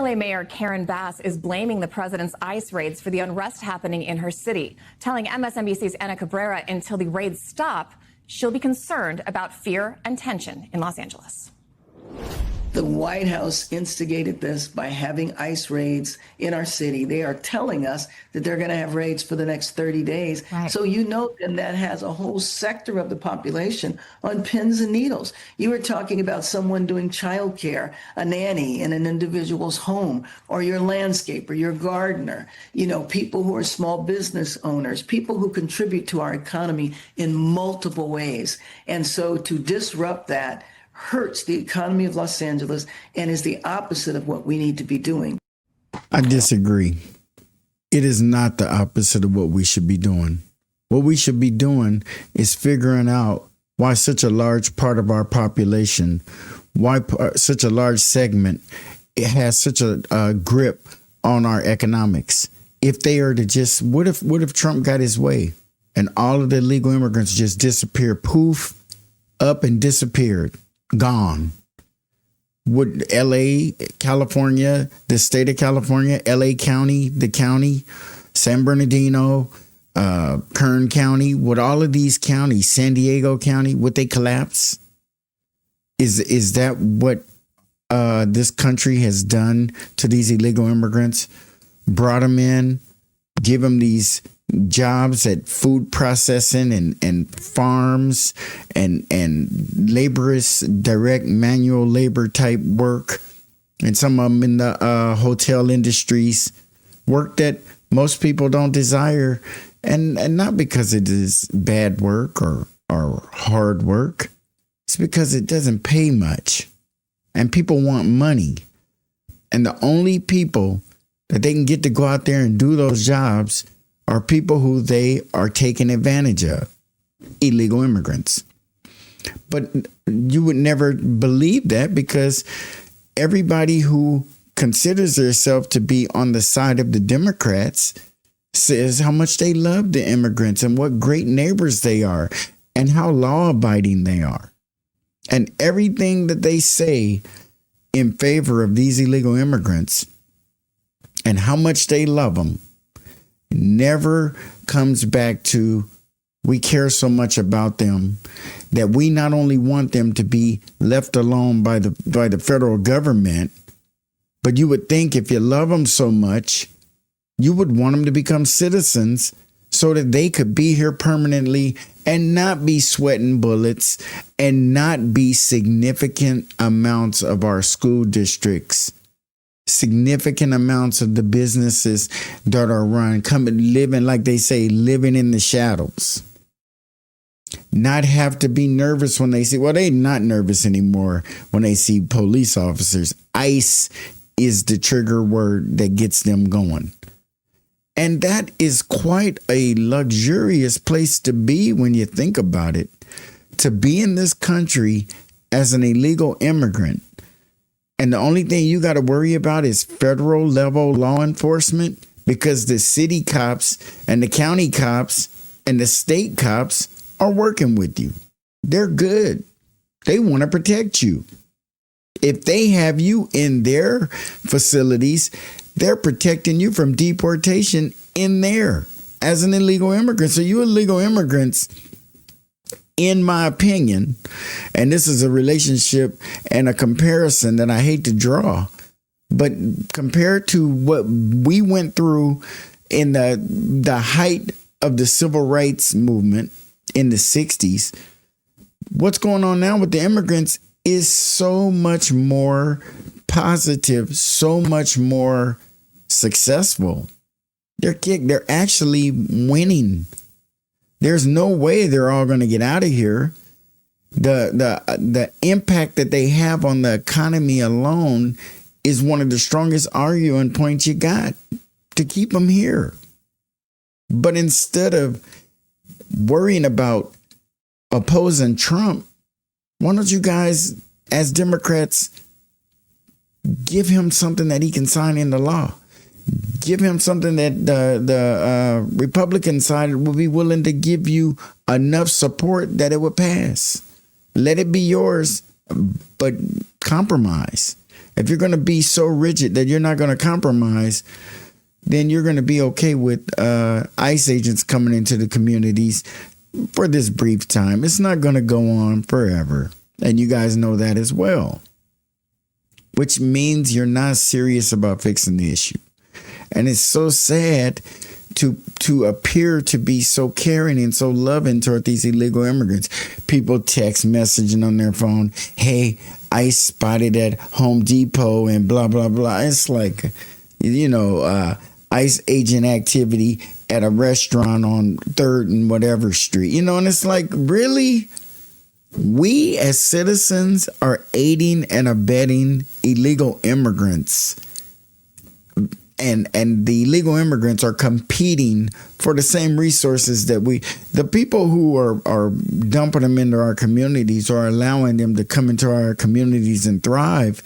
LA Mayor Karen Bass is blaming the president's ICE raids for the unrest happening in her city, telling MSNBC's Ana Cabrera until the raids stop, she'll be concerned about fear and tension in Los Angeles. The White House instigated this by having ICE raids in our city. They are telling us that they're going to have raids for the next 30 days. Right. So you know, then that has a whole sector of the population on pins and needles. You were talking about someone doing childcare, a nanny in an individual's home, or your landscaper, your gardener, you know, people who are small business owners, people who contribute to our economy in multiple ways. And so to disrupt that hurts the economy of Los Angeles and is the opposite of what we need to be doing. I disagree. It is not the opposite of what we should be doing. What we should be doing is figuring out why such a large part of our population, why such a large segment, it has such a grip on our economics. If they are to just, what if Trump got his way and all of the illegal immigrants just disappeared, poof, up and disappeared? Gone. Would LA, California, the state of California, LA County, the county, San Bernardino, Kern County, would all of these counties, San Diego County, would they collapse? Is that what this country has done to these illegal immigrants? Brought them in, give them these jobs at food processing and farms and laborious direct manual labor type work, and some of them in the hotel industries, work that most people don't desire, and not because it is bad work or hard work. It's because it doesn't pay much and people want money, and the only people that they can get to go out there and do those jobs are people who they are taking advantage of, illegal immigrants. But you would never believe that, because everybody who considers themselves to be on the side of the Democrats says how much they love the immigrants and what great neighbors they are and how law-abiding they are. And everything that they say in favor of these illegal immigrants and how much they love them never comes back to, we care so much about them that we not only want them to be left alone by the federal government, but you would think if you love them so much, you would want them to become citizens so that they could be here permanently and not be sweating bullets and not be significant amounts of our school districts, significant amounts of the businesses that are run, coming, living, like they say, living in the shadows. Not have to be nervous when they see, well, they're not nervous anymore when they see police officers. ICE is the trigger word that gets them going. And that is quite a luxurious place to be when you think about it, to be in this country as an illegal immigrant. And the only thing you got to worry about is federal level law enforcement, because the city cops and the county cops and the state cops are working with you. They're good. They want to protect you. If they have you in their facilities, they're protecting you from deportation in there as an illegal immigrant. So you illegal immigrants, in my opinion, and this is a relationship and a comparison that I hate to draw, but compared to what we went through in the height of the civil rights movement in the 60s, what's going on now with the immigrants is so much more positive, so much more successful. They're actually winning. There's no way they're all going to get out of here. The impact that they have on the economy alone is one of the strongest arguing points you got to keep them here. But instead of worrying about opposing Trump, why don't you guys, as Democrats, give him something that he can sign into law? Give him something that the Republican side will be willing to give you enough support that it would pass. Let it be yours, but compromise. If you're going to be so rigid that you're not going to compromise, then you're going to be okay with ICE agents coming into the communities for this brief time. It's not going to go on forever. And you guys know that as well, which means you're not serious about fixing the issue. And it's so sad to appear to be so caring and so loving toward these illegal immigrants. People text messaging on their phone, hey, ICE spotted at Home Depot and blah, blah, blah. It's like, ICE agent activity at a restaurant on 3rd and whatever street, and it's like, really? We as citizens are aiding and abetting illegal immigrants. And the illegal immigrants are competing for the same resources that the people who are dumping them into our communities or allowing them to come into our communities and thrive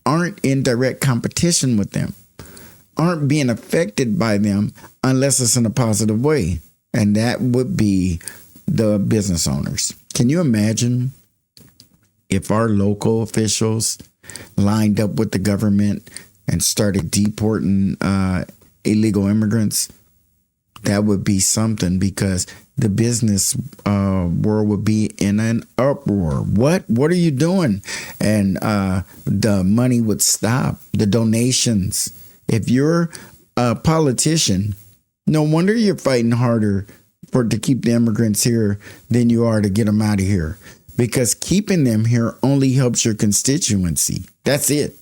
aren't in direct competition with them, aren't being affected by them unless it's in a positive way. And that would be the business owners. Can you imagine if our local officials lined up with the government and started deporting illegal immigrants? That would be something, because the business world would be in an uproar. What are you doing? And the money would stop, the donations. If you're a politician, no wonder you're fighting harder to keep the immigrants here than you are to get them out of here, because keeping them here only helps your constituency. That's it.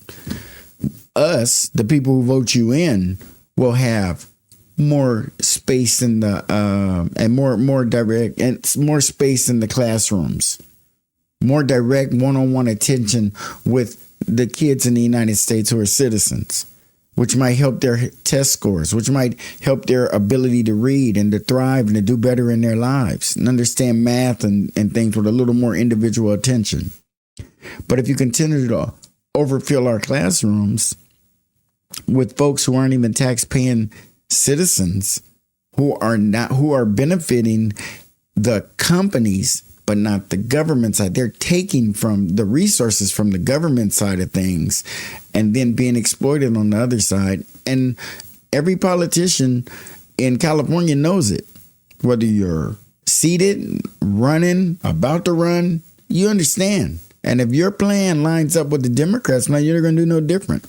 Us, the people who vote you in, will have more space in the and more direct and more space in the classrooms, more direct one-on-one attention with the kids in the United States who are citizens, which might help their test scores, which might help their ability to read and to thrive and to do better in their lives and understand math and things with a little more individual attention. But if you continue to overfill our classrooms with folks who aren't even tax-paying citizens, who are benefiting the companies but not the government side, they're taking from the resources from the government side of things and then being exploited on the other side. And every politician in California knows it. Whether you're seated, running, about to run, you understand. And if your plan lines up with the Democrats, now you're going to do no different.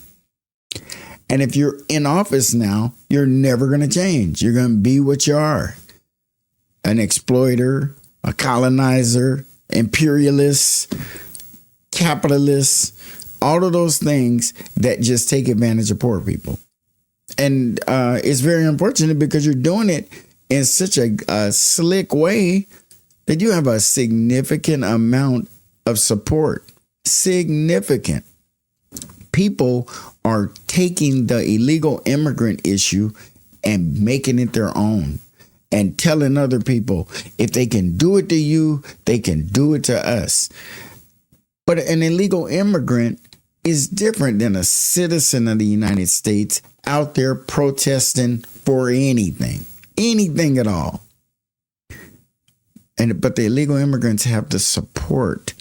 And if you're in office now, you're never going to change. You're going to be what you are: an exploiter, a colonizer, imperialist, capitalist, all of those things that just take advantage of poor people. And it's very unfortunate because you're doing it in such a slick way that you have a significant amount of support. Significant. People are taking the illegal immigrant issue and making it their own and telling other people, if they can do it to you, they can do it to us. But an illegal immigrant is different than a citizen of the United States out there protesting for anything at all. But the illegal immigrants have the support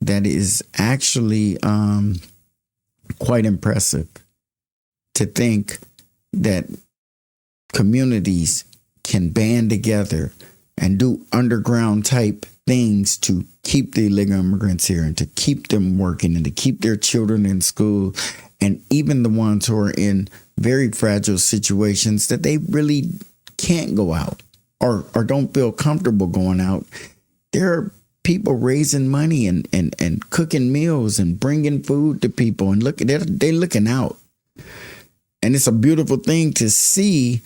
that is actually quite impressive, to think that communities can band together and do underground type things to keep the illegal immigrants here and to keep them working and to keep their children in school, and even the ones who are in very fragile situations that they really can't go out or don't feel comfortable going out. There are people raising money and cooking meals and bringing food to people, and they're looking out. And it's a beautiful thing to see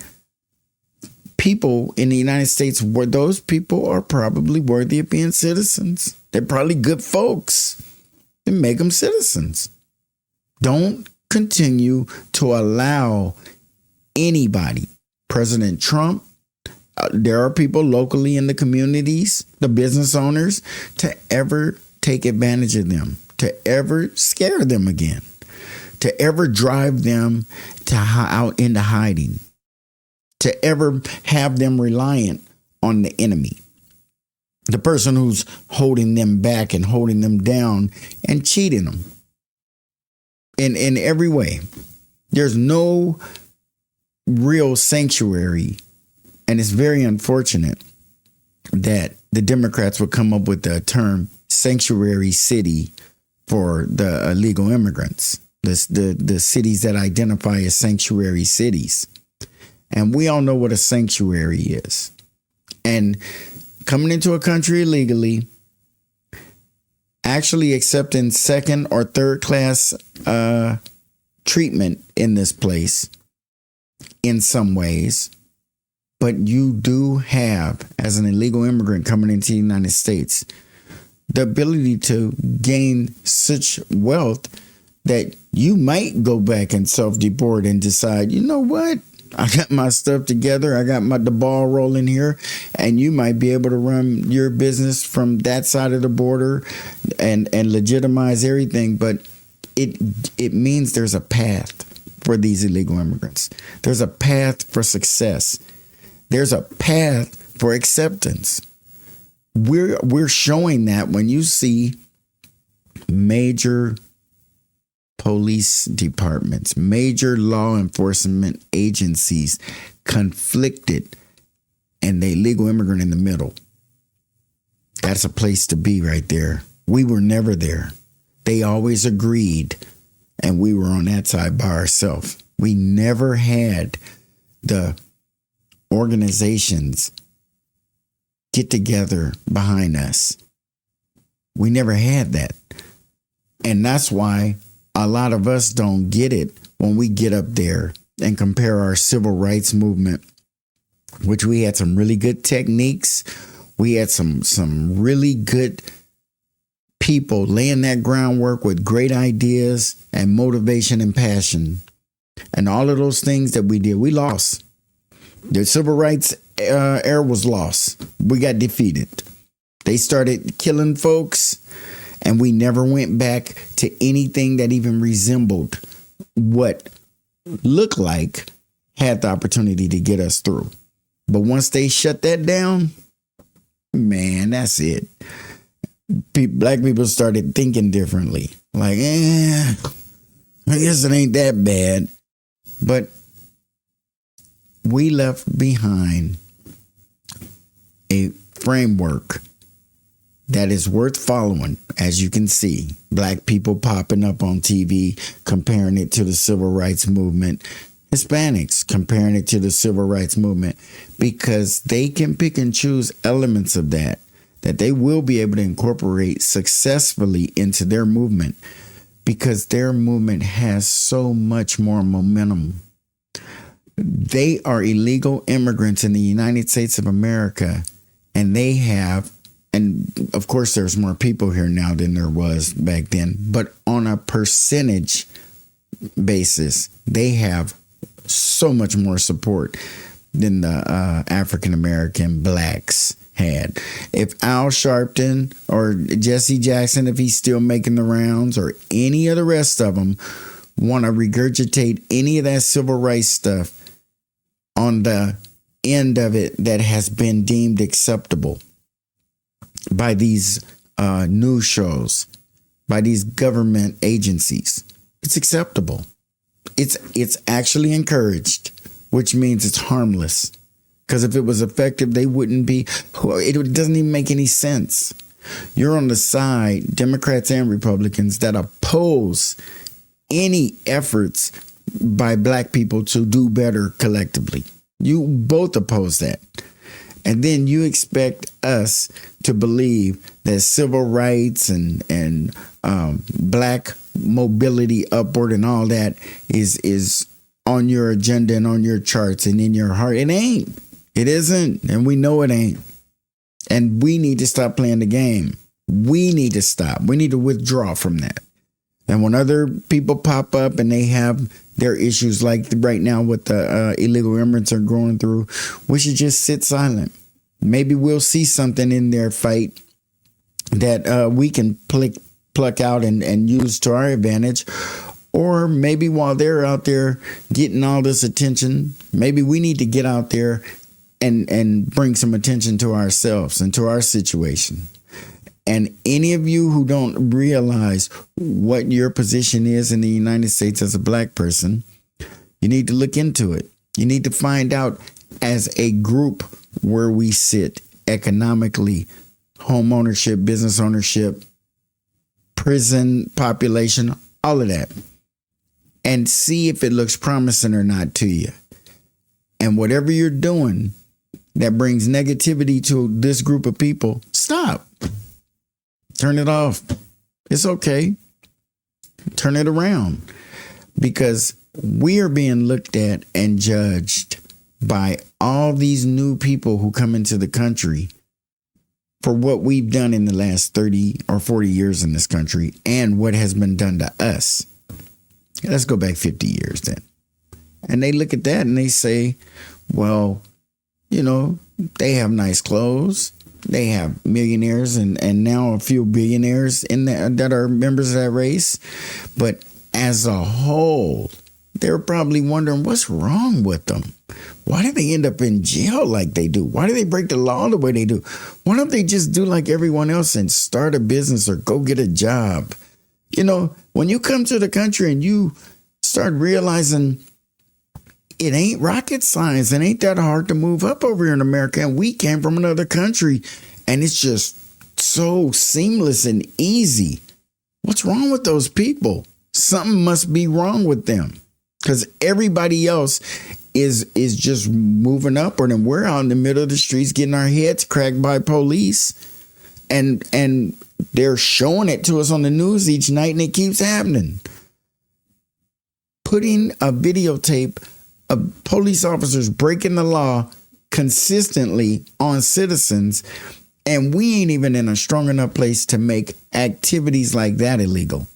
people in the United States where those people are probably worthy of being citizens. They're probably good folks, and make them citizens. Don't continue to allow anybody, President Trump, there are people locally in the communities, the business owners, to ever take advantage of them, to ever scare them again, to ever drive them out into hiding, to ever have them reliant on the enemy, the person who's holding them back and holding them down and cheating them. in every way. There's no real sanctuary, and it's very unfortunate that the Democrats would come up with the term sanctuary city for the illegal immigrants, the cities that identify as sanctuary cities. And we all know what a sanctuary is. And coming into a country illegally, actually accepting second or third class treatment in this place in some ways. But you do have, as an illegal immigrant coming into the United States, the ability to gain such wealth that you might go back and self-deport and decide, you know what? I got my stuff together. I got the ball rolling here, and you might be able to run your business from that side of the border and legitimize everything. But it means there's a path for these illegal immigrants. There's a path for success. There's a path for acceptance. We're showing that when you see major police departments, major law enforcement agencies conflicted, and the illegal immigrant in the middle. That's a place to be right there. We were never there. They always agreed, and we were on that side by ourselves. We never had the organizations get together behind us. We never had that. And that's why a lot of us don't get it when we get up there and compare our civil rights movement, which we had some really good techniques. We had some really good people laying that groundwork with great ideas and motivation and passion. And all of those things that we did, we lost. The civil rights era was lost. We got defeated. They started killing folks, and we never went back to anything that even resembled what looked like had the opportunity to get us through. But once they shut that down, man, that's it. Black people started thinking differently. Like, I guess it ain't that bad. But we left behind a framework that is worth following. As you can see, black people popping up on TV, comparing it to the civil rights movement, Hispanics comparing it to the civil rights movement, because they can pick and choose elements of that they will be able to incorporate successfully into their movement, because their movement has so much more momentum. They are illegal immigrants in the United States of America, and they have, and of course there's more people here now than there was back then, but on a percentage basis, they have so much more support than the African American blacks had. If Al Sharpton or Jesse Jackson, if he's still making the rounds, or any of the rest of them want to regurgitate any of that civil rights stuff on the end of it that has been deemed acceptable by these news shows, by these government agencies, it's acceptable. It's actually encouraged, which means it's harmless. Because if it was effective, they wouldn't be. It doesn't even make any sense. You're on the side, Democrats and Republicans, that oppose any efforts by black people to do better collectively. You both oppose that. And then you expect us to believe that civil rights and black mobility upward and all that is on your agenda and on your charts and in your heart. It ain't. It isn't. And we know it ain't. And we need to stop playing the game. We need to stop. We need to withdraw from that. And when other people pop up and they have their issues, like right now what the illegal immigrants are going through, we should just sit silent. Maybe we'll see something in their fight that we can pluck out and use to our advantage. Or maybe while they're out there getting all this attention, maybe we need to get out there and bring some attention to ourselves and to our situation. And any of you who don't realize what your position is in the United States as a black person, you need to look into it. You need to find out as a group where we sit economically, home ownership, business ownership, prison population, all of that, and see if it looks promising or not to you. And whatever you're doing that brings negativity to this group of people, stop. Turn it off. It's okay. Turn it around, because we are being looked at and judged by all these new people who come into the country for what we've done in the last 30 or 40 years in this country and what has been done to us. Let's go back 50 years then. And they look at that and they say, well, you know, they have nice clothes. They have millionaires and now a few billionaires in there that are members of that race. But as a whole, they're probably wondering what's wrong with them. Why do they end up in jail like they do? Why do they break the law the way they do? Why don't they just do like everyone else and start a business or go get a job? You know, when you come to the country and you start realizing it ain't rocket science, it ain't that hard to move up over here in America, and we came from another country and it's just so seamless and easy. What's wrong with those people? Something must be wrong with them, because everybody else is just moving upward, and we're out in the middle of the streets getting our heads cracked by police, and they're showing it to us on the news each night, and it keeps happening. Putting a videotape of police officers breaking the law consistently on citizens, and we ain't even in a strong enough place to make activities like that illegal.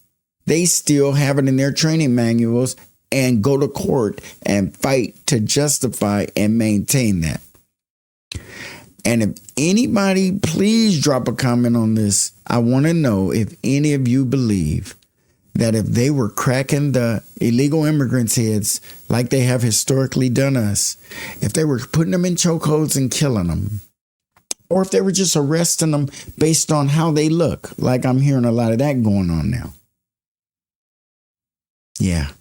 They still have it in their training manuals and go to court and fight to justify and maintain that. And if anybody, please drop a comment on this. I want to know if any of you believe that if they were cracking the illegal immigrants' heads like they have historically done us, if they were putting them in chokeholds and killing them, or if they were just arresting them based on how they look, like I'm hearing a lot of that going on now. Yeah.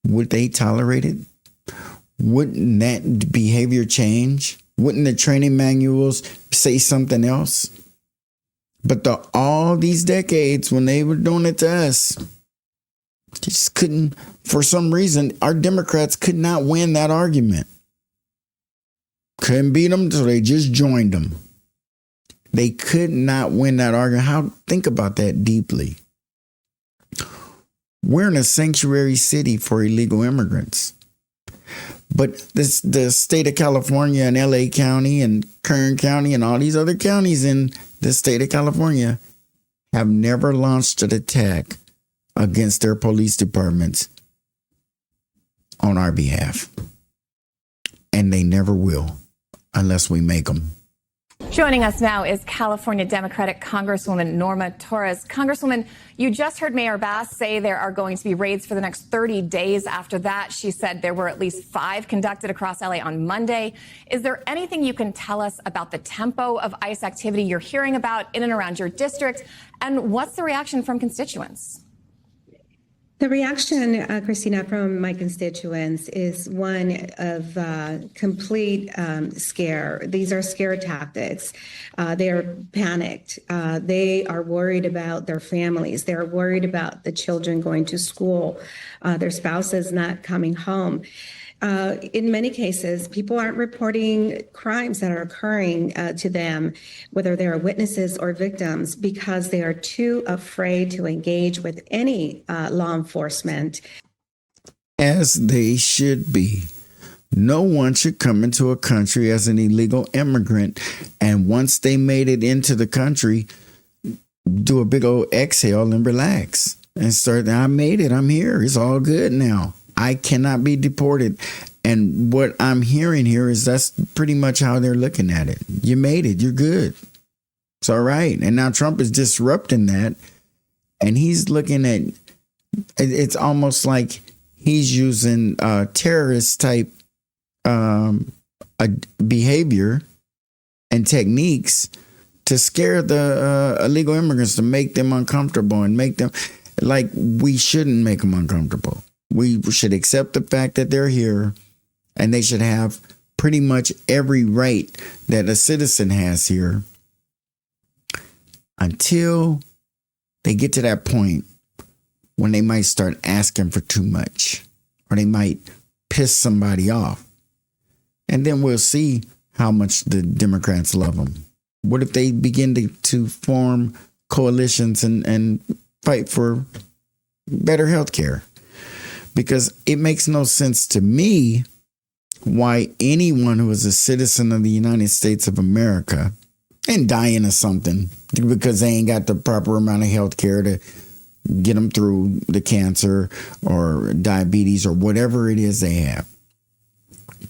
Would they tolerate it? Wouldn't that behavior change? Wouldn't the training manuals say something else? But all these decades when they were doing it to us, just couldn't, for some reason, our Democrats could not win that argument. Couldn't beat them, so they just joined them. They could not win that argument. Think about that deeply. We're in a sanctuary city for illegal immigrants. But the state of California and LA County and Kern County and all these other counties in the state of California have never launched an attack against their police departments on our behalf. And they never will unless we make them. Joining us now is California Democratic Congresswoman Norma Torres. Congresswoman, you just heard Mayor Bass say there are going to be raids for the next 30 days. After that, she said there were at least 5 conducted across LA on Monday. Is there anything you can tell us about the tempo of ICE activity you're hearing about in and around your district? And what's the reaction from constituents? The reaction, Christina, from my constituents is one of complete scare. These are scare tactics. They are panicked. They are worried about their families. They're worried about the children going to school, their spouses not coming home. In many cases, people aren't reporting crimes that are occurring to them, whether they are witnesses or victims, because they are too afraid to engage with any law enforcement. As they should be. No one should come into a country as an illegal immigrant, and once they made it into the country, do a big old exhale and relax and start, I made it, I'm here, it's all good now. I cannot be deported. And what I'm hearing here is that's pretty much how they're looking at it. You made it. You're good. It's all right. And now Trump is disrupting that. And he's looking at, it's almost like he's using terrorist type behavior and techniques to scare the illegal immigrants, to make them uncomfortable and make them like we shouldn't make them uncomfortable. We should accept the fact that they're here and they should have pretty much every right that a citizen has here until they get to that point when they might start asking for too much or they might piss somebody off. And then we'll see how much the Democrats love them. What if they begin to form coalitions and fight for better health care? Because it makes no sense to me why anyone who is a citizen of the United States of America and dying of something because they ain't got the proper amount of health care to get them through the cancer or diabetes or whatever it is they have.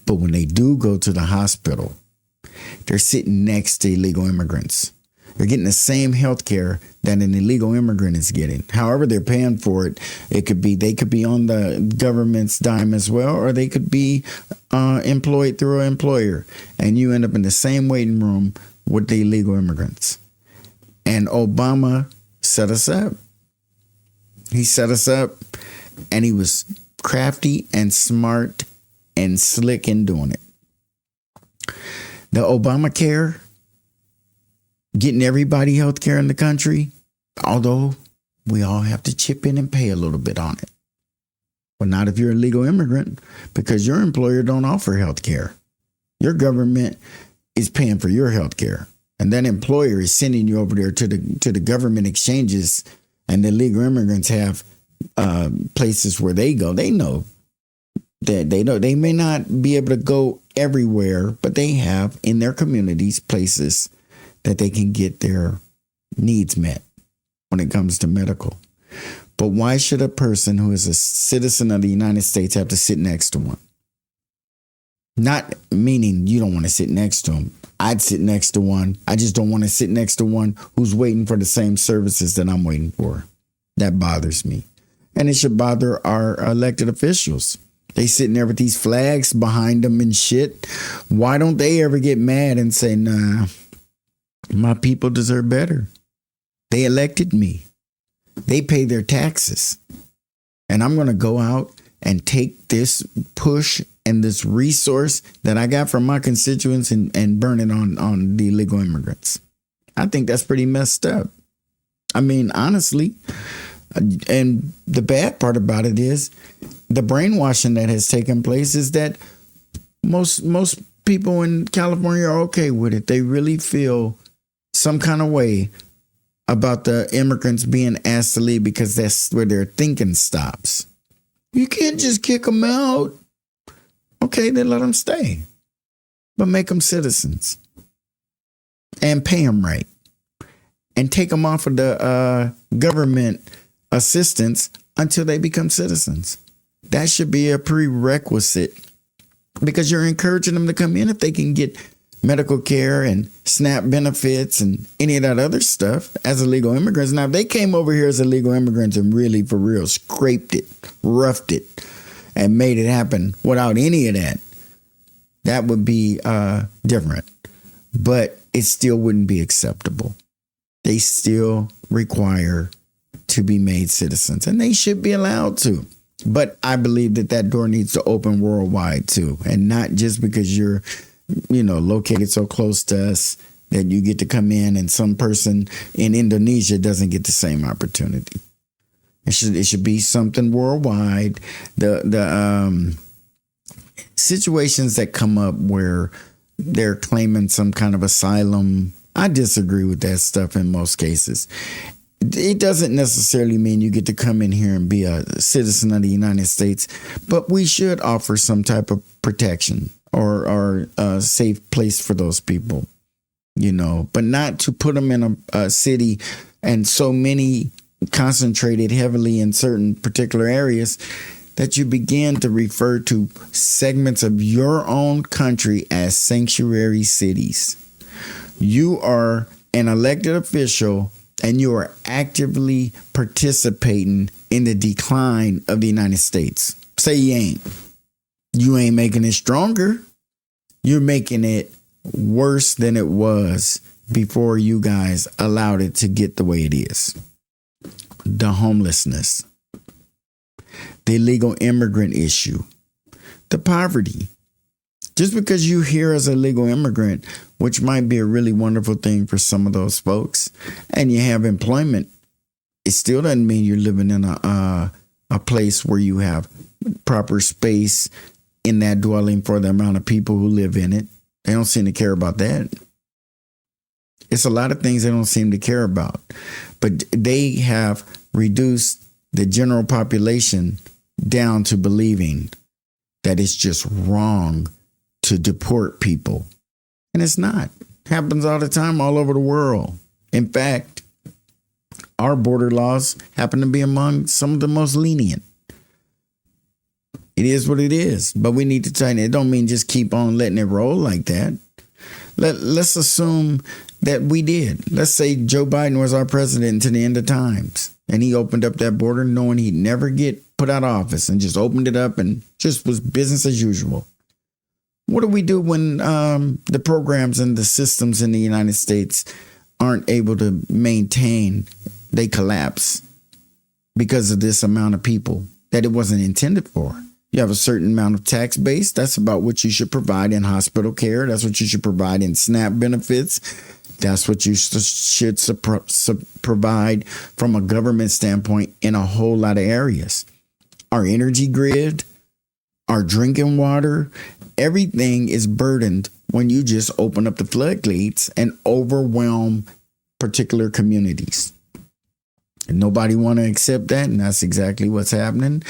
But when they do go to the hospital, they're sitting next to illegal immigrants. They're getting the same health care that an illegal immigrant is getting. However they're paying for it, they could be on the government's dime as well, or they could be employed through an employer. And you end up in the same waiting room with the illegal immigrants. And Obama set us up. He set us up, and he was crafty and smart and slick in doing it. The Obamacare, getting everybody health care in the country, although we all have to chip in and pay a little bit on it. But not if you're a legal immigrant, because your employer don't offer health care. Your government is paying for your health care. And that employer is sending you over there to the government exchanges, and the legal immigrants have places where they go. They know that they may not be able to go everywhere, but they have in their communities places that they can get their needs met when it comes to medical. But why should a person who is a citizen of the United States have to sit next to one? Not meaning you don't want to sit next to them. I'd sit next to one. I just don't want to sit next to one who's waiting for the same services that I'm waiting for. That bothers me. And it should bother our elected officials. They sitting there with these flags behind them and shit. Why don't they ever get mad and say, nah, my people deserve better? They elected me. They pay their taxes. And I'm going to go out and take this push and this resource that I got from my constituents and burn it on the illegal immigrants. I think that's pretty messed up. I mean, honestly, and the bad part about it is the brainwashing that has taken place is that most people in California are okay with it. They really feel some kind of way about the immigrants being asked to leave because that's where their thinking stops. You can't just kick them out. Okay, then let them stay. But make them citizens. And pay them right. And take them off of the government assistance until they become citizens. That should be a prerequisite because you're encouraging them to come in if they can get medical care and SNAP benefits and any of that other stuff as illegal immigrants. Now, if they came over here as illegal immigrants and really, for real, scraped it, roughed it, and made it happen without any of that, that would be different. But it still wouldn't be acceptable. They still require to be made citizens, and they should be allowed to. But I believe that door needs to open worldwide too, and not just because you're located so close to us that you get to come in and some person in Indonesia doesn't get the same opportunity. It should be something worldwide. The situations that come up where they're claiming some kind of asylum, I disagree with that stuff in most cases. It doesn't necessarily mean you get to come in here and be a citizen of the United States, but we should offer some type of protection or a safe place for those people, but not to put them in a city and so many concentrated heavily in certain particular areas that you begin to refer to segments of your own country as sanctuary cities. You are an elected official and you are actively participating in the decline of the United States. Say you ain't. You ain't making it stronger. You're making it worse than it was before you guys allowed it to get the way it is. The homelessness, the illegal immigrant issue, the poverty. Just because you're here as a legal immigrant, which might be a really wonderful thing for some of those folks, and you have employment, it still doesn't mean you're living in a place where you have proper space in that dwelling for the amount of people who live in it. They don't seem to care about that. It's a lot of things they don't seem to care about. But they have reduced the general population down to believing that it's just wrong to deport people. And it's not. It happens all the time all over the world. In fact, our border laws happen to be among some of the most lenient. It is what it is, but we need to tighten it. It don't mean just keep on letting it roll like that. Let's assume that we did. Let's say Joe Biden was our president to the end of times, and he opened up that border knowing he'd never get put out of office and just opened it up and just was business as usual. What do we do when the programs and the systems in the United States aren't able to maintain? They collapse because of this amount of people that it wasn't intended for. You have a certain amount of tax base. That's about what you should provide in hospital care. That's what you should provide in SNAP benefits. That's what you should provide from a government standpoint in a whole lot of areas. Our energy grid, our drinking water, everything is burdened when you just open up the floodgates and overwhelm particular communities. And nobody want to accept that, and that's exactly what's happening.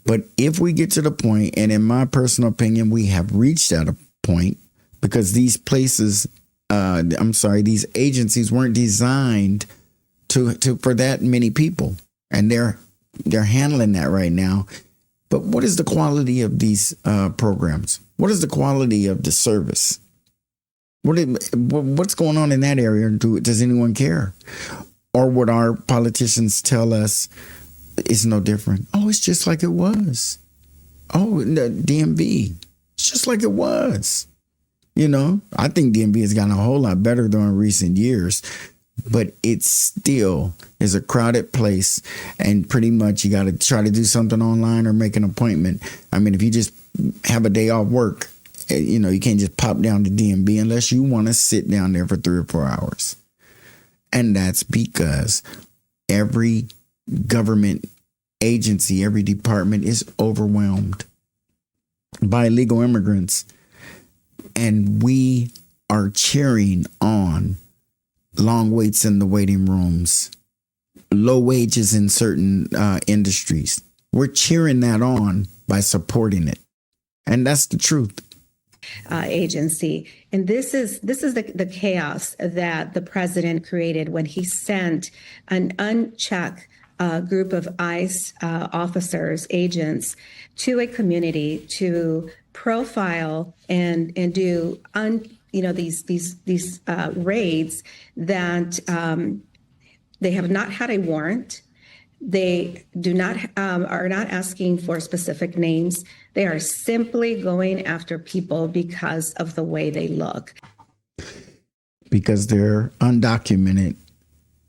But if we get to the point, and in my personal opinion, we have reached at a point because these places, these agencies weren't designed for that many people, and they're handling that right now. But what is the quality of these programs? What is the quality of the service? What's going on in that area? Does anyone care? Or would our politicians tell us it's no different? Oh, it's just like it was. Oh, the DMV, it's just like it was. You know, I think DMV has gotten a whole lot better during recent years, but it still is a crowded place. And pretty much you got to try to do something online or make an appointment. I mean, if you just have a day off work, you know, you can't just pop down to DMV unless you want to sit down there for 3 or 4 hours. And that's because every government agency, every department is overwhelmed by illegal immigrants. And we are cheering on long waits in the waiting rooms, low wages in certain industries. We're cheering that on by supporting it. And that's the truth. Agency. And this is the chaos that the president created when he sent an unchecked group of ICE officers, agents, to a community to profile and do these raids that they have not had a warrant. They are not asking for specific names. They are simply going after people because of the way they look. Because they're undocumented,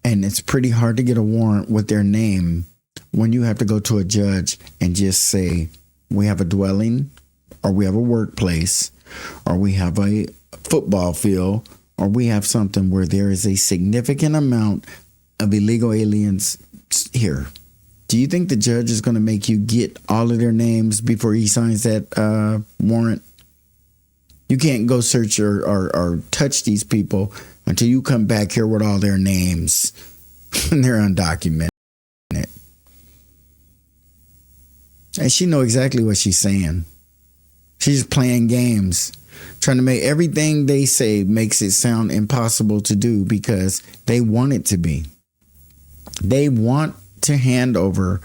and it's pretty hard to get a warrant with their name when you have to go to a judge and just say, we have a dwelling, or we have a workplace, or we have a football field, or we have something where there is a significant amount of illegal aliens here. Do you think the judge is going to make you get all of their names before he signs that warrant? You can't go search or touch these people until you come back here with all their names and they're undocumented. And she know exactly what she's saying. She's playing games, trying to make everything they say makes it sound impossible to do because they want it to be. They want to hand over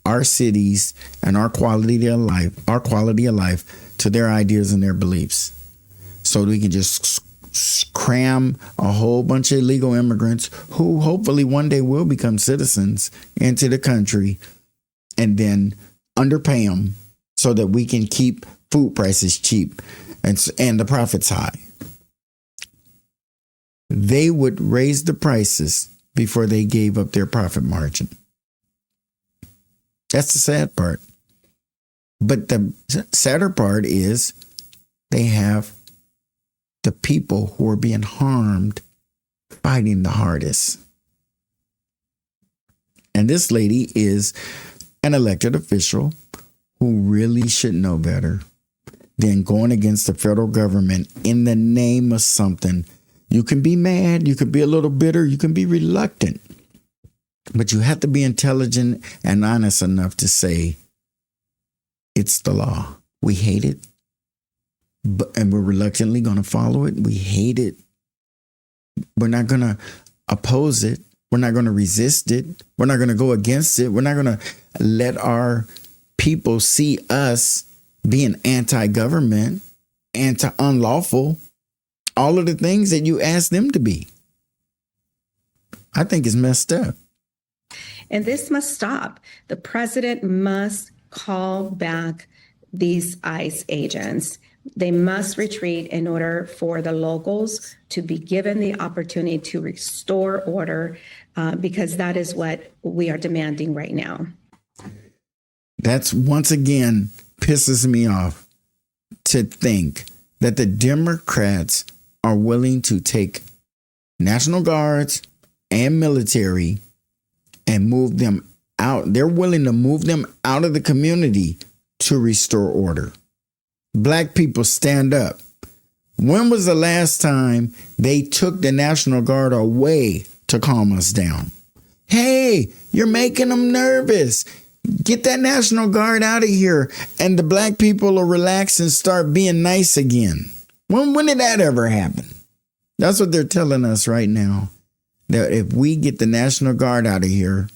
our cities and our quality of life to their ideas and their beliefs. So we can just cram a whole bunch of illegal immigrants who hopefully one day will become citizens into the country and then underpay them so that we can keep food prices cheap and the profits high. they would raise the prices before they gave up their profit margin. That's the sad part. But the sadder part is they have the people who are being harmed fighting the hardest. And this lady is an elected official who really should know better than going against the federal government in the name of something. You can be mad, you can be a little bitter, you can be reluctant, but you have to be intelligent and honest enough to say, it's the law. We hate it, and we're reluctantly going to follow it. We hate it. We're not going to oppose it. We're not going to resist it. We're not going to go against it. We're not going to let our people see us being anti-government, anti-unlawful, all of the things that you ask them to be. I think it's messed up. And this must stop. The president must call back these ICE agents. They must retreat in order for the locals to be given the opportunity to restore order, because that is what we are demanding right now. That's once again pisses me off to think that the Democrats are willing to take National Guards and military and move them out. They're willing to move them out of the community to restore order. Black people, stand up. When was the last time they took the National Guard away to calm us down? Hey, you're making them nervous. Get that National Guard out of here, and the black people will relax and start being nice again. When did that ever happen? That's what they're telling us right now. That if we get the National Guard out of here,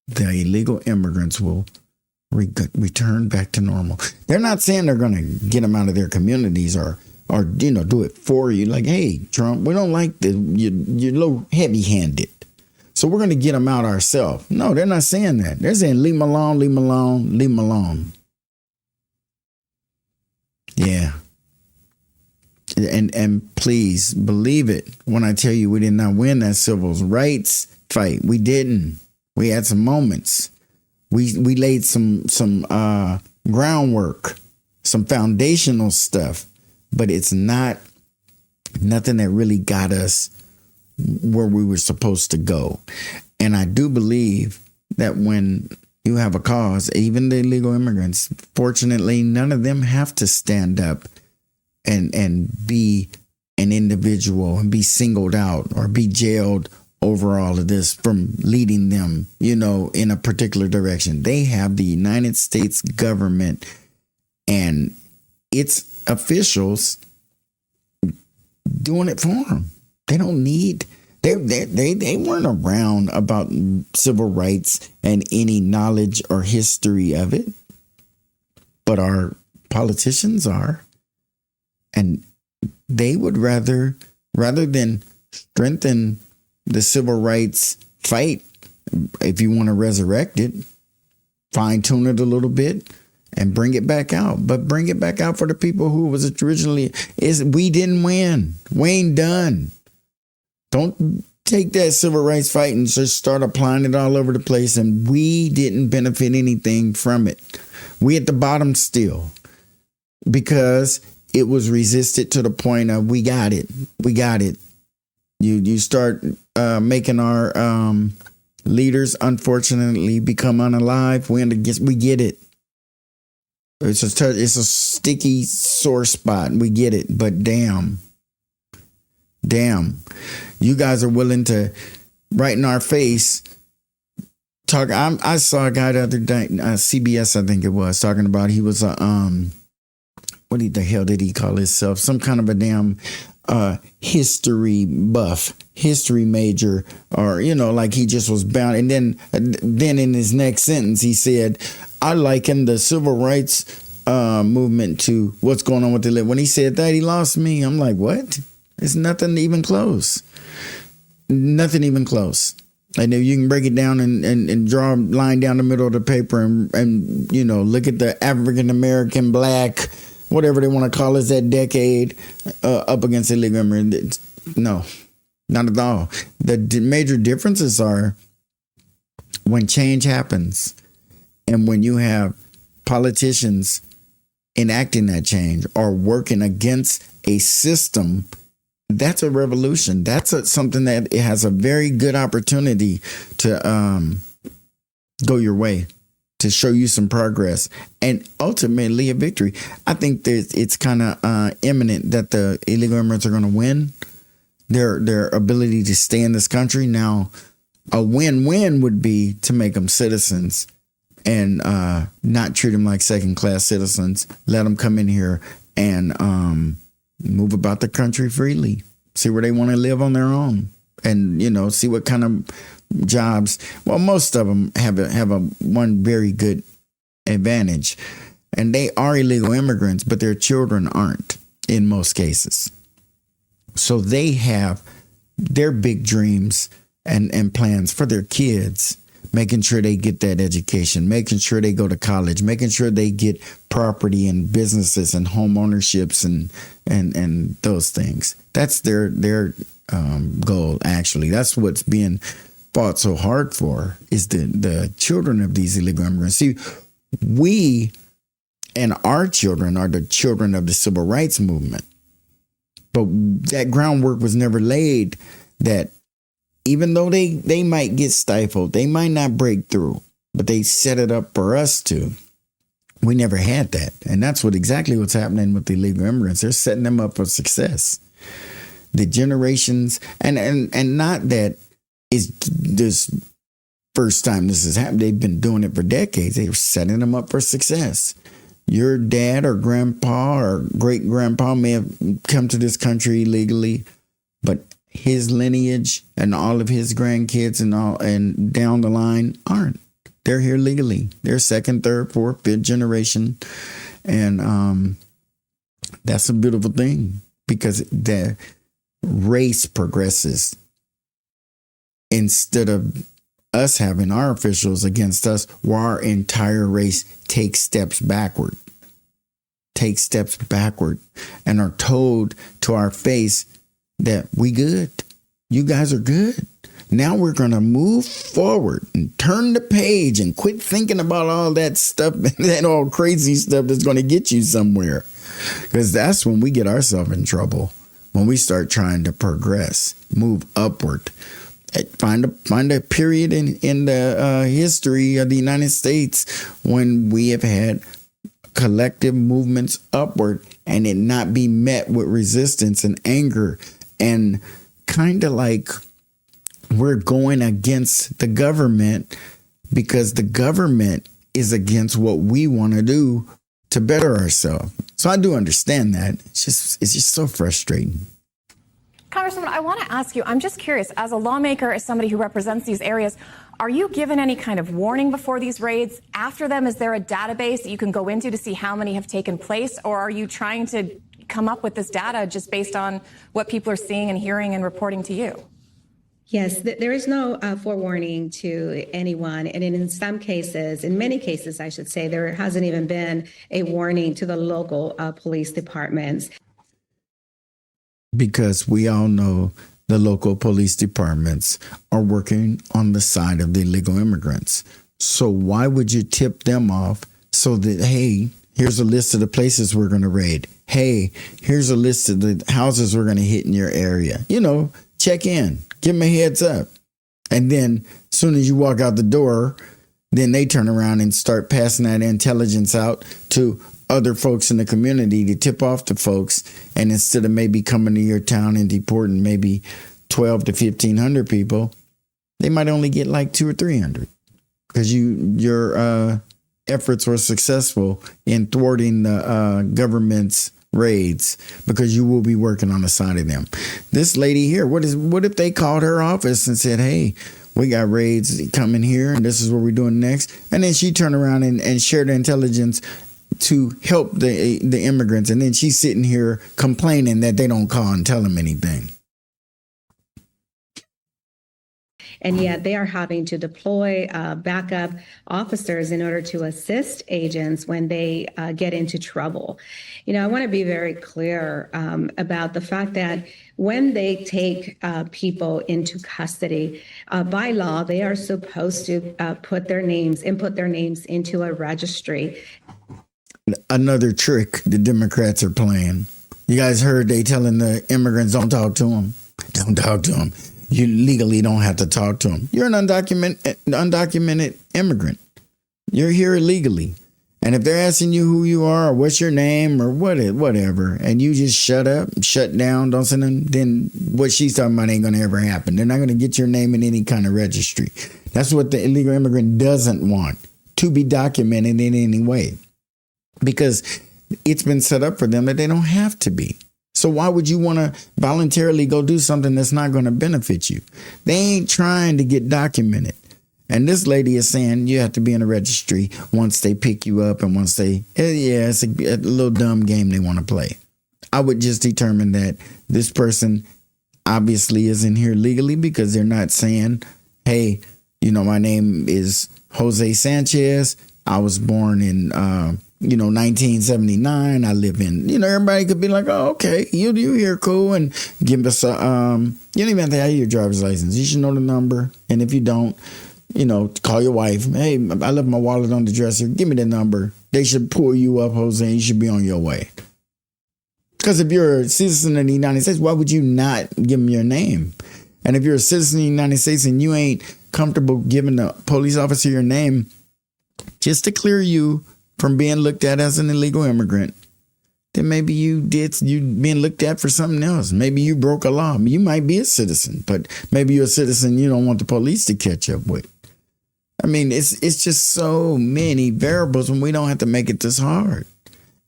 the illegal immigrants will return back to normal. They're not saying they're going to get them out of their communities or do it for you. Like, hey, Trump, we don't like you're a little heavy-handed, so we're going to get them out ourselves. No, they're not saying that. They're saying leave them alone, leave them alone, leave them alone. Yeah. And please believe it when I tell you we did not win that civil rights fight. We didn't. We had some moments. We laid some groundwork, some foundational stuff, but it's not nothing that really got us where we were supposed to go. And I do believe that when you have a cause, even the illegal immigrants, fortunately, none of them have to stand up and be an individual and be singled out or be jailed over all of this from leading them, in a particular direction. They have the United States government and its officials doing it for them. They don't need, they weren't around about civil rights and any knowledge or history of it, but our politicians are. And they would rather than strengthen the civil rights fight, if you want to resurrect it, fine tune it a little bit and bring it back out. But bring it back out for the people who was originally we didn't win. We ain't done. Don't take that civil rights fight and just start applying it all over the place. And we didn't benefit anything from it. We at the bottom still, because it was resisted to the point of we got it. We got it. You start making our leaders, unfortunately, become unalive. We get it. It's a sticky, sore spot. We get it. But damn, you guys are willing to, right in our face, talk. I saw a guy the other day, CBS, I think it was, talking about he was what the hell did he call himself? Some kind of a damn history buff, history major, or, like he just was bound. And then in his next sentence, he said, I liken the civil rights movement to what's going on with the When he said that, he lost me. I'm like, what? It's nothing even close. Nothing even close. And if you can break it down and draw a line down the middle of the paper and look at the African American black whatever they want to call us, that decade up against illegal immigrants. No, not at all. The major differences are when change happens and when you have politicians enacting that change or working against a system. That's a revolution. That's something that it has a very good opportunity to go your way, to show you some progress, and ultimately a victory. I think that it's kind of imminent that the illegal immigrants are going to win their ability to stay in this country. Now, a win-win would be to make them citizens and not treat them like second-class citizens. Let them come in here and move about the country freely, see where they want to live on their own, and, see what kind of jobs. Well, most of them have a one very good advantage, and they are illegal immigrants, but their children aren't in most cases. So they have their big dreams and plans for their kids, making sure they get that education, making sure they go to college, making sure they get property and businesses and home ownerships and those things. That's their goal, actually. That's what's being fought so hard for, is the children of these illegal immigrants. See, we and our children are the children of the civil rights movement. But that groundwork was never laid, that even though they might get stifled, they might not break through, but they set it up for us to. We never had that. And that's exactly what's happening with the illegal immigrants. They're setting them up for success. The generations, and not that it's this first time this has happened. They've been doing it for decades. They're setting them up for success. Your dad or grandpa or great grandpa may have come to this country illegally, but his lineage and all of his grandkids and down the line aren't. They're here legally. They're second, third, fourth, fifth generation. And that's a beautiful thing, because the race progresses. Instead of us having our officials against us, where our entire race takes steps backward, and are told to our face that we good. You guys are good. Now we're going to move forward and turn the page and quit thinking about all that stuff, that all crazy stuff that's going to get you somewhere. Because that's when we get ourselves in trouble, when we start trying to progress, move upward. Find a period in the history of the United States when we have had collective movements upward and it not be met with resistance and anger, and kind of like we're going against the government because the government is against what we want to do to better ourselves. So I do understand that. It's just so frustrating. Congresswoman, I want to ask you, I'm just curious, as a lawmaker, as somebody who represents these areas, are you given any kind of warning before these raids? After them, is there a database that you can go into to see how many have taken place? Or are you trying to come up with this data just based on what people are seeing and hearing and reporting to you? Yes, there is no forewarning to anyone. And in some cases, in many cases, I should say, there hasn't even been a warning to the local police departments. Because we all know the local police departments are working on the side of the illegal immigrants. So why would you tip them off so that, hey, here's a list of the places we're going to raid. Hey, here's a list of the houses we're going to hit in your area. Check in, give them a heads up. And then as soon as you walk out the door, then they turn around and start passing that intelligence out to other folks in the community to tip off to folks. And instead of maybe coming to your town and deporting maybe 12 to 1,500 people, they might only get like 200 or 300 because your efforts were successful in thwarting the government's raids, because you will be working on the side of them. This lady here, what if they called her office and said, hey, we got raids coming here and this is what we're doing next? And then she turned around and shared the intelligence to help the immigrants. And then she's sitting here complaining that they don't call and tell them anything. and yet they are having to deploy backup officers in order to assist agents when they get into trouble. I want to be very clear about the fact that when they take people into custody, by law, they are supposed to input their names into a registry. Another trick the Democrats are playing. You guys heard they telling the immigrants, don't talk to them. Don't talk to them. You legally don't have to talk to them. You're an undocumented immigrant. You're here illegally. And if they're asking you who you are or what's your name or whatever, and you just shut up, shut down, don't send them, then what she's talking about ain't going to ever happen. They're not going to get your name in any kind of registry. That's what the illegal immigrant doesn't want, to be documented in any way, because it's been set up for them that they don't have to be. So why would you want to voluntarily go do something that's not going to benefit you? They ain't trying to get documented. And this lady is saying you have to be in a registry once they pick you up and once they, it's a little dumb game they want to play. I would just determine that this person obviously isn't here legally because they're not saying, hey, my name is Jose Sanchez. I was born in, 1979. I live in, everybody could be like, oh, okay, you here, cool. And give us you don't even have to have your driver's license. You should know the number. And if you don't, call your wife. Hey, I left my wallet on the dresser. Give me the number. They should pull you up, Jose. You should be on your way. Because if you're a citizen of the United States, why would you not give them your name? And if you're a citizen of the United States and you ain't comfortable giving a police officer your name, just to clear you from being looked at as an illegal immigrant, then maybe you being looked at for something else. Maybe you broke a law. You might be a citizen, but maybe you're a citizen you don't want the police to catch up with. I mean, it's just so many variables when we don't have to make it this hard.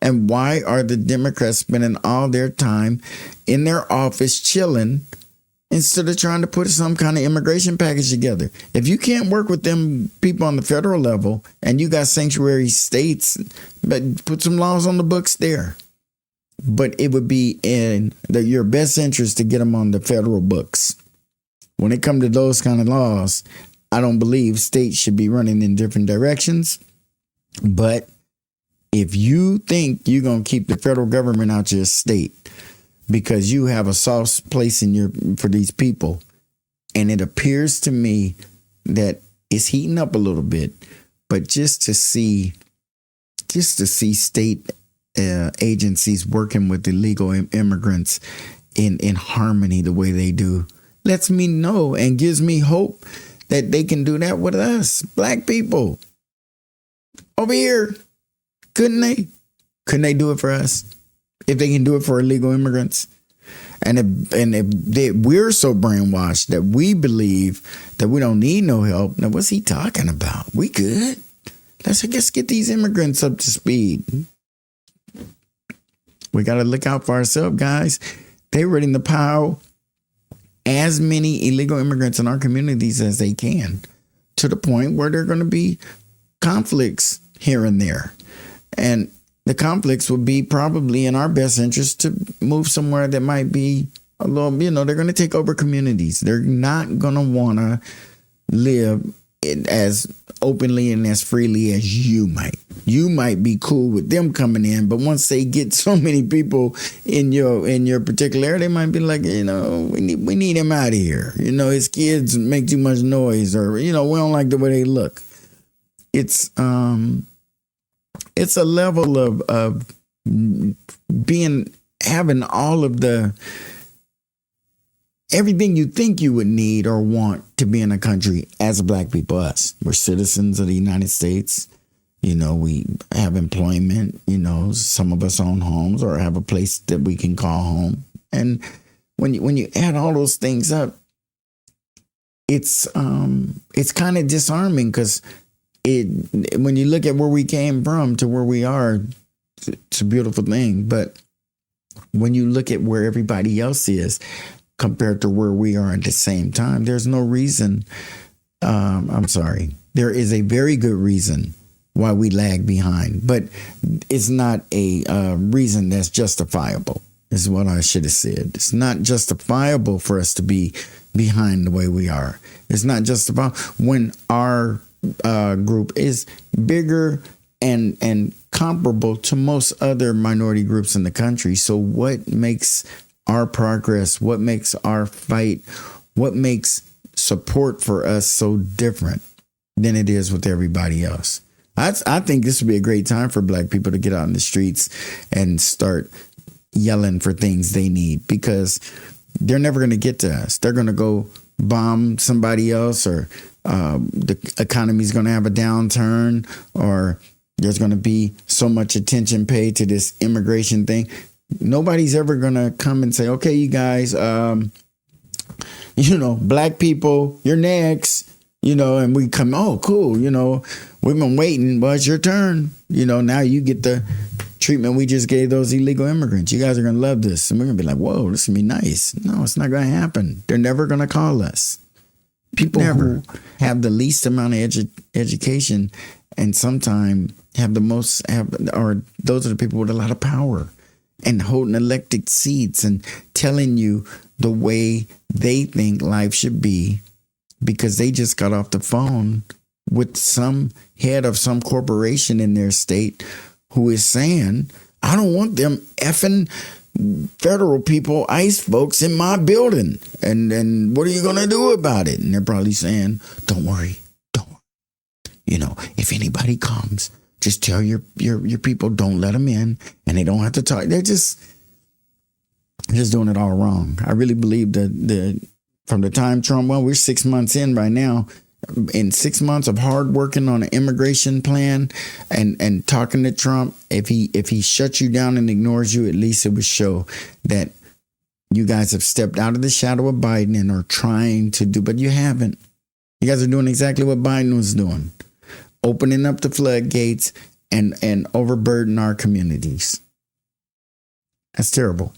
And why are the Democrats spending all their time in their office chilling instead of trying to put some kind of immigration package together? If you can't work with them people on the federal level and you got sanctuary states, but put some laws on the books there. But it would be in your best interest to get them on the federal books. When it comes to those kind of laws, I don't believe states should be running in different directions. But if you think you're going to keep the federal government out your state because you have a soft place for these people, and it appears to me that it's heating up a little bit, but just to see state agencies working with illegal immigrants in harmony the way they do lets me know and gives me hope that they can do that with us, black people. Over here, couldn't they? Couldn't they do it for us? If they can do it for illegal immigrants? And if we're so brainwashed that we believe that we don't need no help, now what's he talking about? We good. Let's get these immigrants up to speed. We got to look out for ourselves, guys. They're ready to pile as many illegal immigrants in our communities as they can, to the point where there are going to be conflicts here and there. And the conflicts would be probably in our best interest to move somewhere that might be a little, they're going to take over communities. They're not going to want to live as openly and as freely as you might. You might be cool with them coming in, but once they get so many people in your particular area, they might be like, we need him out of here. His kids make too much noise, or we don't like the way they look. It's a level of having all of everything you think you would need or want to be in a country as a black people. Us, we're citizens of the United States. We have employment. Some of us own homes or have a place that we can call home. And when you add all those things up, it's kind of disarming, because when you look at where we came from to where we are, it's a beautiful thing. But when you look at where everybody else is compared to where we are at the same time, there's no reason. There is a very good reason why we lag behind, but it's not a reason that's justifiable, is what I should have said. It's not justifiable for us to be behind the way we are. It's not just about when our group is bigger and comparable to most other minority groups in the country. So what makes our progress, what makes our fight, what makes support for us so different than it is with everybody else? I think this would be a great time for Black people to get out in the streets and start yelling for things they need, because they're never going to get to us. They're going to go bomb somebody else, or the economy's going to have a downturn, or there's going to be so much attention paid to this immigration thing. Nobody's ever going to come and say, okay, you guys, Black people, you're next. And we come, oh, cool. We've been waiting. Well, it's your turn. Now you get the treatment we just gave those illegal immigrants. You guys are going to love this. And we're going to be like, whoa, this is going to be nice. No, it's not going to happen. They're never going to call us. People who have the least amount of education and sometimes have the most, or those are the people with a lot of power and holding elected seats and telling you the way they think life should be, because they just got off the phone with some head of some corporation in their state who is saying, I don't want them effing federal people, ICE folks in my building. And what are you going to do about it? And they're probably saying, don't worry. If anybody comes, just tell your people, don't let them in, and they don't have to talk. They're just doing it all wrong. I really believe that from the time Trump, we're 6 months in right now. In 6 months of hard working on an immigration plan and talking to Trump, if he shuts you down and ignores you, at least it would show that you guys have stepped out of the shadow of Biden and are trying to do, but you haven't. You guys are doing exactly what Biden was doing, opening up the floodgates and overburden our communities. That's terrible.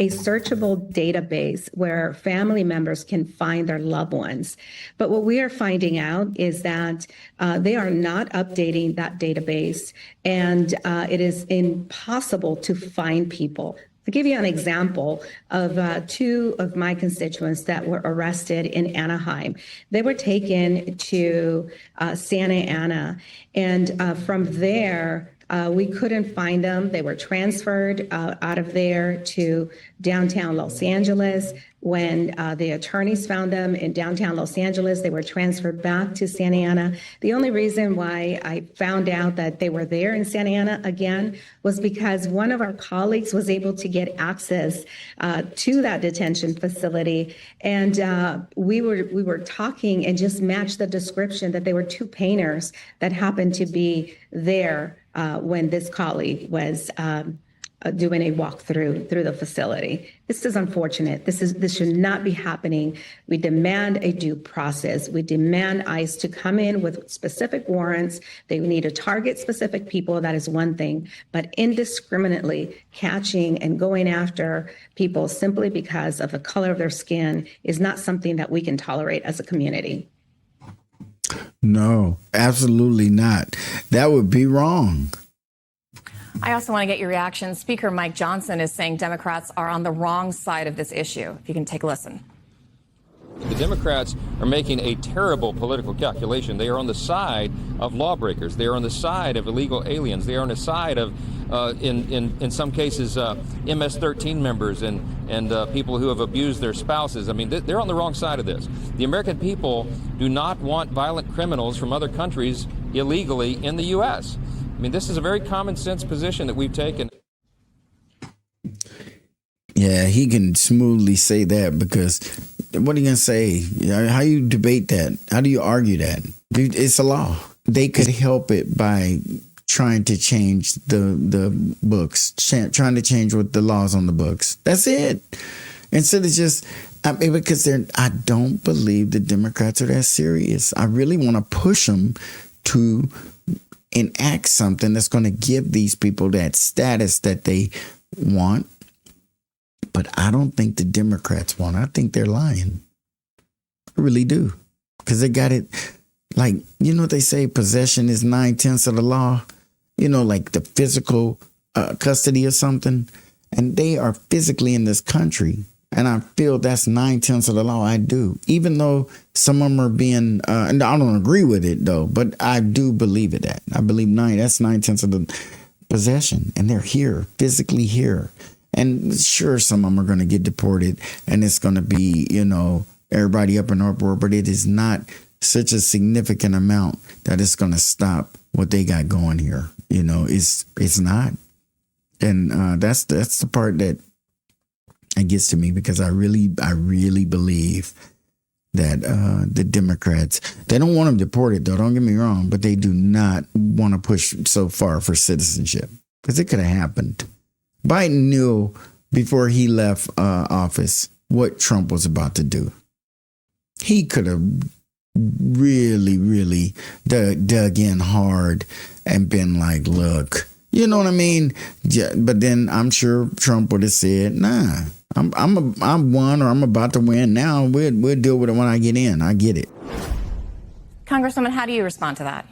A searchable database where family members can find their loved ones. But what we are finding out is that they are not updating that database, and it is impossible to find people. To give you an example of two of my constituents that were arrested in Anaheim, they were taken to Santa Ana, and from there, we couldn't find them. They were transferred out of there to downtown Los Angeles. When the attorneys found them in downtown Los Angeles, they were transferred back to Santa Ana. The only reason why I found out that they were there in Santa Ana again was because one of our colleagues was able to get access to that detention facility. And we were talking and just matched the description that they were two painters that happened to be there when this colleague was doing a walkthrough through the facility. This is unfortunate. This should not be happening. We demand a due process. We demand ICE to come in with specific warrants. They need to target specific people. That is one thing. But indiscriminately catching and going after people simply because of the color of their skin is not something that we can tolerate as a community. No, absolutely not. That would be wrong. I also want to get your reaction. Speaker Mike Johnson is saying Democrats are on the wrong side of this issue. If you can take a listen. The Democrats are making a terrible political calculation. They are on the side of lawbreakers. They are on the side of illegal aliens. They are on the side of, in some cases, MS-13 members and people who have abused their spouses. I mean, they're on the wrong side of this. The American people do not want violent criminals from other countries illegally in the U.S. I mean, this is a very common sense position that we've taken. Yeah, he can smoothly say that, because what are you going to say? How do you debate that? How do you argue that? Dude, it's a law. They could help it by trying to change the books, trying to change what the laws on the books. That's it. Instead of just, because I don't believe the Democrats are that serious. I really want to push them to enact something that's going to give these people that status that they want. But I don't think the Democrats want it. I think they're lying. I really do. Because they got it, like, what they say, possession is 9/10 of the law. Like the physical custody or something. And they are physically in this country. And I feel that's 9/10 of the law. I do. Even though some of them are being, and I don't agree with it though, but I do believe it. That I believe that's 9/10 of the possession. And they're here, physically here. And sure, some of them are going to get deported and it's going to be, everybody up in uproar, but it is not such a significant amount that it's going to stop what they got going here. It's not. And that's the part that it gets to me, because I really believe that the Democrats, they don't want them deported though, don't get me wrong, but they do not want to push so far for citizenship, because it could have happened. Biden knew before he left office what Trump was about to do. He could have really dug in hard and been like, look, you know what I mean? Yeah, but then I'm sure Trump would have said, nah, I'm won, or I'm about to win. Now we'll deal with it when I get in. I get it. Congresswoman, how do you respond to that?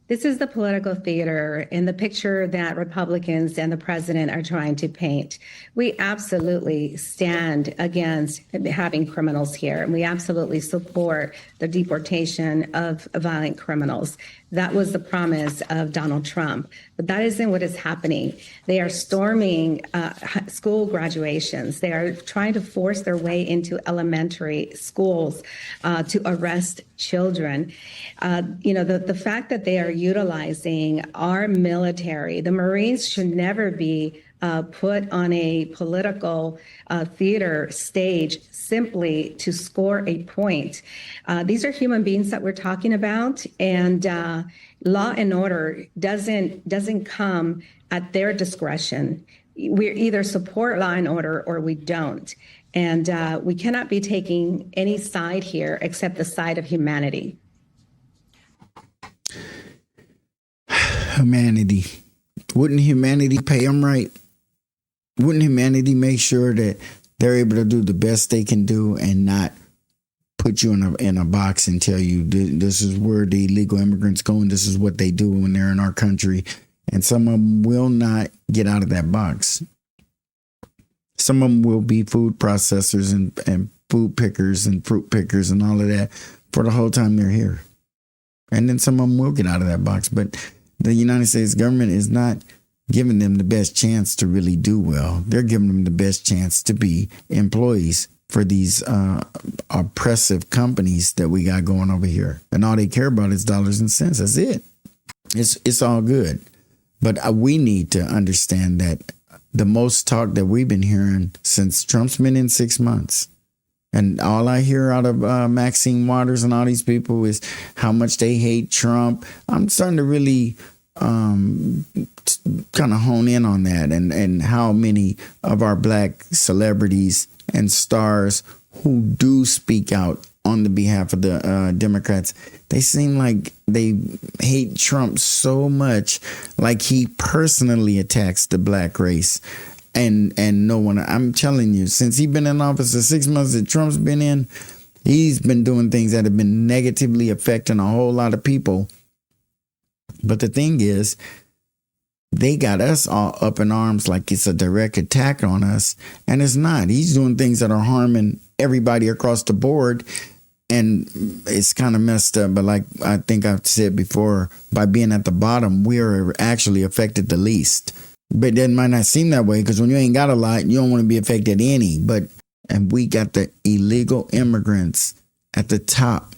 This is the political theater in the picture that Republicans and the president are trying to paint. We absolutely stand against having criminals here, and we absolutely support the deportation of violent criminals. That was the promise of Donald Trump, but that isn't what is happening. They are storming school graduations. They are trying to force their way into elementary schools to arrest children. The fact that they are utilizing our military, the Marines should never be put on a political theater stage simply to score a point. These are human beings that we're talking about, and law and order doesn't come at their discretion. We either support law and order or we don't. And we cannot be taking any side here except the side of humanity. Humanity. Wouldn't humanity pay them right? Wouldn't humanity make sure that they're able to do the best they can do and not put you in a box and tell you this is where the illegal immigrants go and this is what they do when they're in our country? And some of them will not get out of that box. Some of them will be food processors and food pickers and fruit pickers and all of that for the whole time they're here. And then some of them will get out of that box. But the United States government is not giving them the best chance to really do well. They're giving them the best chance to be employees for these oppressive companies that we got going over here. And all they care about is dollars and cents. That's it. It's all good. But we need to understand that the most talk that we've been hearing since Trump's been in 6 months, and all I hear out of Maxine Waters and all these people is how much they hate Trump. I'm starting to really kind of hone in on that, and how many of our black celebrities and stars who do speak out on the behalf of the Democrats, they seem like they hate Trump so much, like he personally attacks the black race. And no one, I'm telling you, since he's been in office for 6 months that Trump's been in, he's been doing things that have been negatively affecting a whole lot of people. But the thing is, they got us all up in arms like it's a direct attack on us. And it's not. He's doing things that are harming everybody across the board. And it's kind of messed up. But like I think I've said before, by being at the bottom, we are actually affected the least. But it might not seem that way, because when you ain't got a lot, you don't want to be affected any. And we got the illegal immigrants at the top,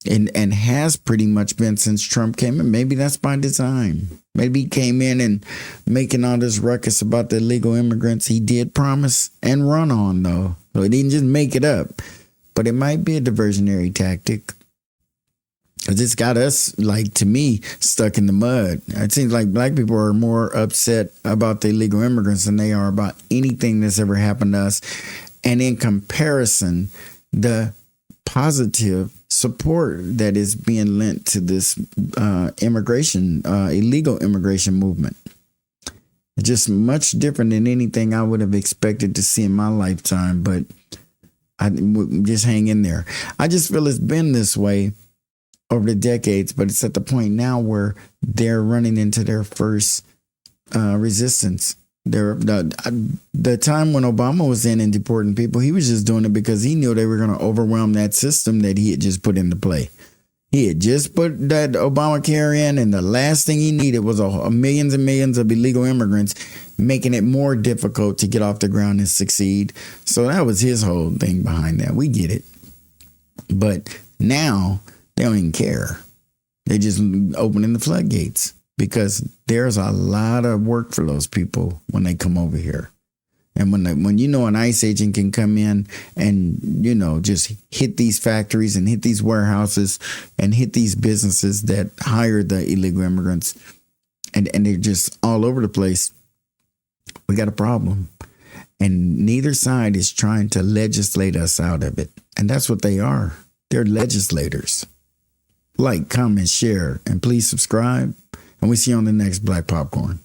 and has pretty much been since Trump came in. Maybe that's by design. Maybe he came in and making all this ruckus about the illegal immigrants. He did promise and run on, though. So he didn't just make it up. But it might be a diversionary tactic. Because it's got us, like, to me, stuck in the mud. It seems like black people are more upset about the illegal immigrants than they are about anything that's ever happened to us. And in comparison, the positive support that is being lent to this illegal immigration movement. It's just much different than anything I would have expected to see in my lifetime. But I just hang in there. I just feel it's been this way over the decades, but it's at the point now where they're running into their first resistance. The time when Obama was in and deporting people, he was just doing it because he knew they were going to overwhelm that system that he had just put into play. He had just put that Obamacare in, and the last thing he needed was millions and millions of illegal immigrants, making it more difficult to get off the ground and succeed. So that was his whole thing behind that. We get it. But now they don't even care. They're just opening the floodgates because there's a lot of work for those people when they come over here. And when an ICE agent can come in and, just hit these factories and hit these warehouses and hit these businesses that hire the illegal immigrants and they're just all over the place, we got a problem. And neither side is trying to legislate us out of it. And that's what they are. They're legislators. Like, comment, share, and please subscribe. And we'll see you on the next Black Popcorn.